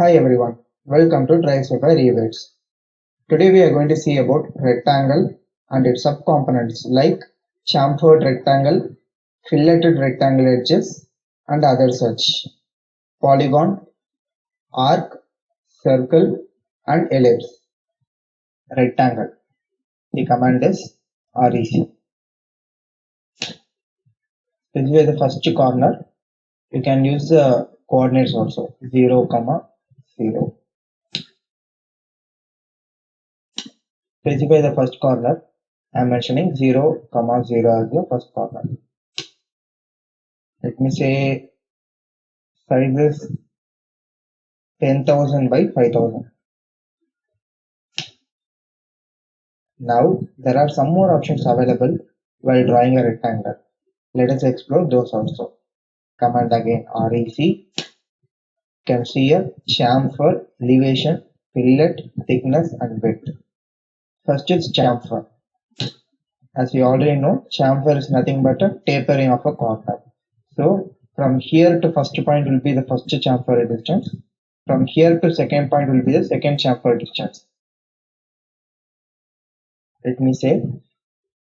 Hi everyone, welcome to TriSci-Fi Rebates. Today we are going to see about rectangle and its subcomponents like chamfered rectangle, filleted rectangle edges and other such. Polygon, arc, circle and ellipse. Rectangle. The command is REC. Specify the first corner. You can use the coordinates also 0, 0. Specify the first corner. I am mentioning 0, 0 as the first corner. Let me say size is 10,000 by 5,000. Now there are some more options available while drawing a rectangle. Let us explore those also. Command again REC. You can see a chamfer, elevation, fillet, thickness and width. First is chamfer. As we already know, chamfer is nothing but a tapering of a corner. So from here to first point will be the first chamfer distance. From here to second point will be the second chamfer distance. Let me say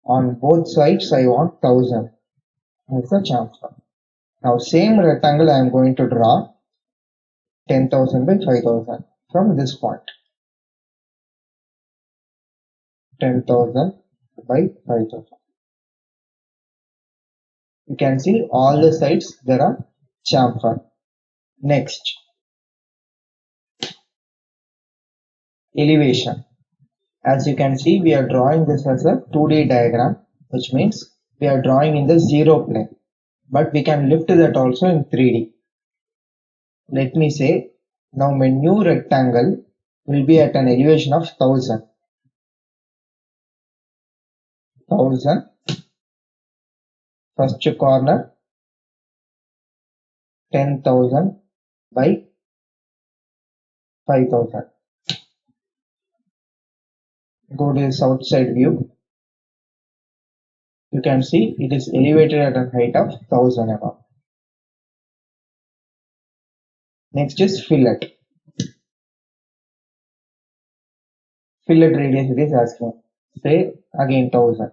on both sides I want 1000 as the chamfer. Now same rectangle I am going to draw 10,000 by 5,000 from this point. 10,000 by 5,000. You can see all the sides there are chamfer. Next, elevation. As you can see, we are drawing this as a 2D diagram, which means we are drawing in the 0 plane, but we can lift that also in 3D. Let me say now my new rectangle will be at an elevation of 1000. 1000. First corner 10,000 by 5,000. Go to the south side view. You can see it is elevated at a height of 1000 mm. Next is fillet. Fillet radius it is asking. Say again 1000.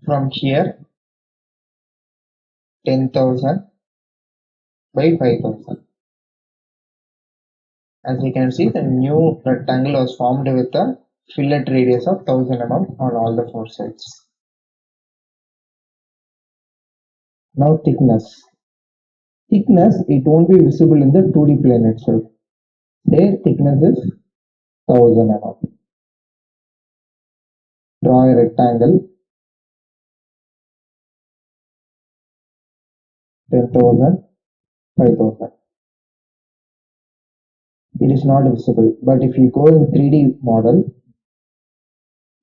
From here 10,000 by 5,000. As you can see, the new rectangle was formed with a fillet radius of 1000 mm on all the four sides. Now thickness. Thickness, it won't be visible in the 2D plane itself. Their thickness is 1000 mm. Draw a rectangle 10,000, 5,000. It is not visible, but if you go in 3D model,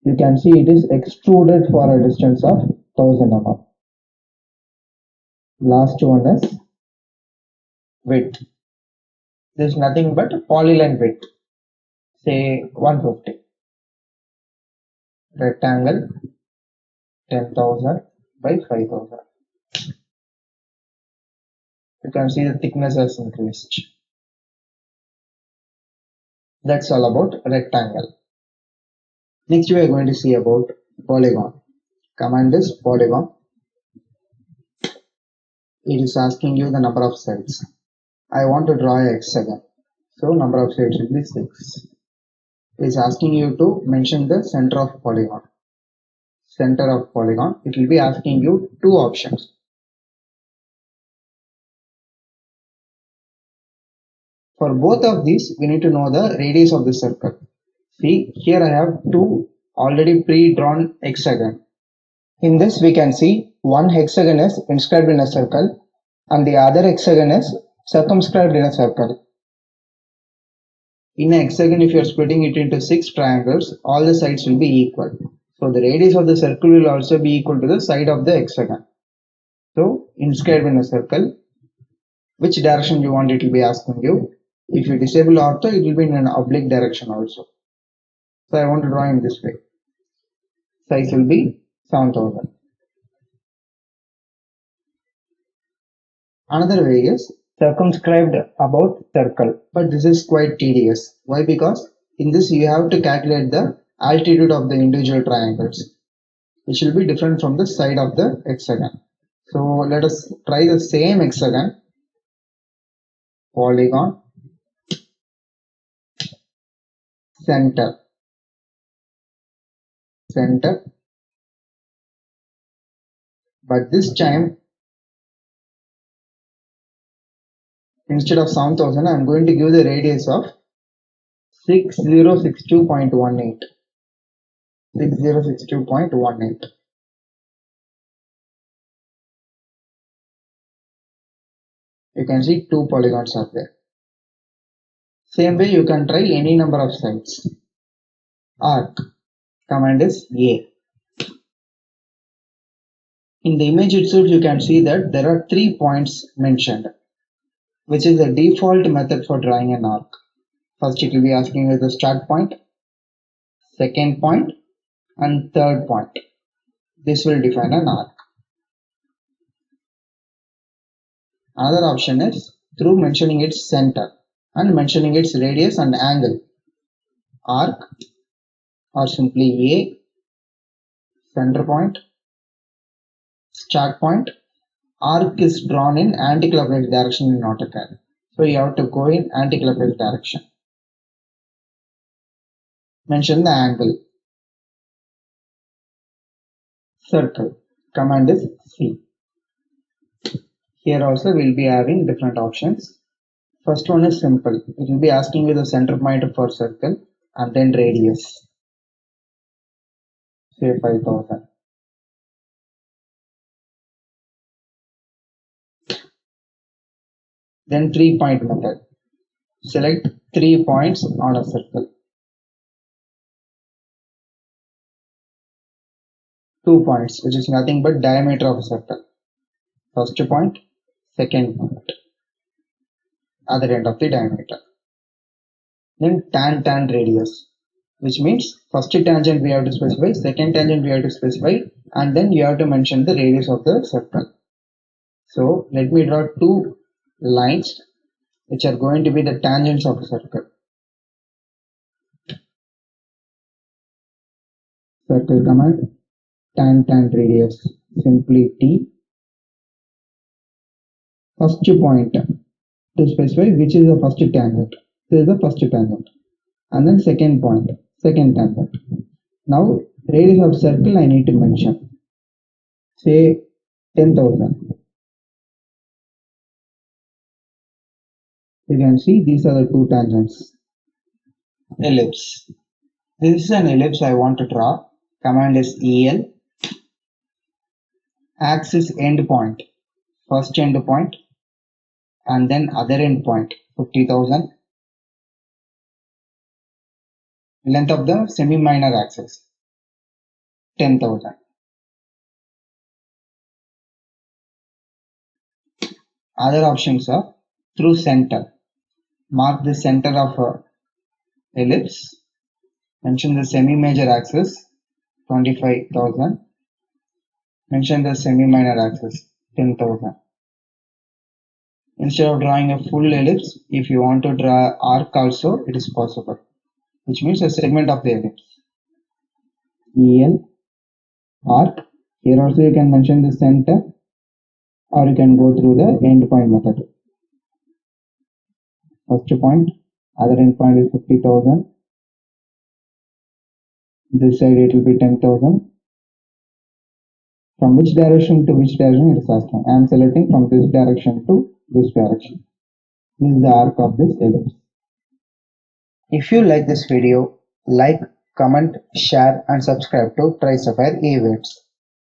you can see it is extruded for a distance of 1000 mm. Last one is width. This is nothing but polyline width. Say 150. Rectangle 10,000 by 5,000. You can see the thickness has increased. That's all about rectangle. Next we are going to see about polygon. Command is polygon. It is asking you the number of sides. I want to draw a hexagon. So number of sides will be 6. It is asking you to mention the center of polygon. Center of polygon. It will be asking you two options. For both of these, we need to know the radius of the circle. See, here I have two already pre-drawn hexagon. In this we can see one hexagon is inscribed in a circle and the other hexagon is circumscribed in a circle. In a hexagon, if you are splitting it into 6 triangles, all the sides will be equal. So the radius of the circle will also be equal to the side of the hexagon. So inscribed in a circle, which direction you want it will be asking you. If you disable ortho, it will be in an oblique direction also. So I want to draw in this way. Size will be 7000. Another way is circumscribed about circle, but this is quite tedious. Why? Because in this you have to calculate the altitude of the individual triangles, which will be different from the side of the hexagon. So let us try the same hexagon, polygon, center, center, but this time instead of 7000 I am going to give the radius of 6062.18. 6062.18. You can see two polygons are there. Same way you can try any number of sides. Arc. Command is A. In the image itself you can see that there are 3 points mentioned, which is the default method for drawing an arc. First it will be asking you the start point, second point and third point. This will define an arc. Another option is through mentioning its center and mentioning its radius and angle. Arc or simply A, center point, start point. Arc is drawn in anti-clockwise direction in AutoCAD. So you have to go in anti-clockwise direction. Mention the angle. Circle. Command is C. Here also we will be having different options. First one is simple. It will be asking you the center point for circle and then radius. Say 5000. Then 3-point method. Select 3 points on a circle. 2 points, which is nothing but diameter of a circle. First point, second point, other end of the diameter. Then tan radius, which means first tangent we have to specify, second tangent we have to specify, and then you have to mention the radius of the circle. So let me draw 2 lines which are going to be the tangents of a circle. Circle command, tan radius, simply T. First point to specify which is the first tangent. This is the first tangent. And then second point, second tangent. Now radius of circle I need to mention. Say 10,000. You can see these are the 2 tangents. Ellipse. This is an ellipse I want to draw. Command is EL. Axis end point. First end point and then other end point 50,000. Length of the semi-minor axis 10,000. Other options are through center. Mark the center of a ellipse. Mention the semi-major axis 25,000. Mention the semi-minor axis 10,000. Instead of drawing a full ellipse, if you want to draw arc also, it is possible, which means a segment of the ellipse. EL, arc. Here also you can mention the center, or you can go through the end point method. First point, other end point is 50,000. This side it will be 10,000. From which direction to which direction it is asking. I am selecting from this direction to this direction. This is the arc of this ellipse. If you like this video, like, comment, share and subscribe to Trisapphire Events.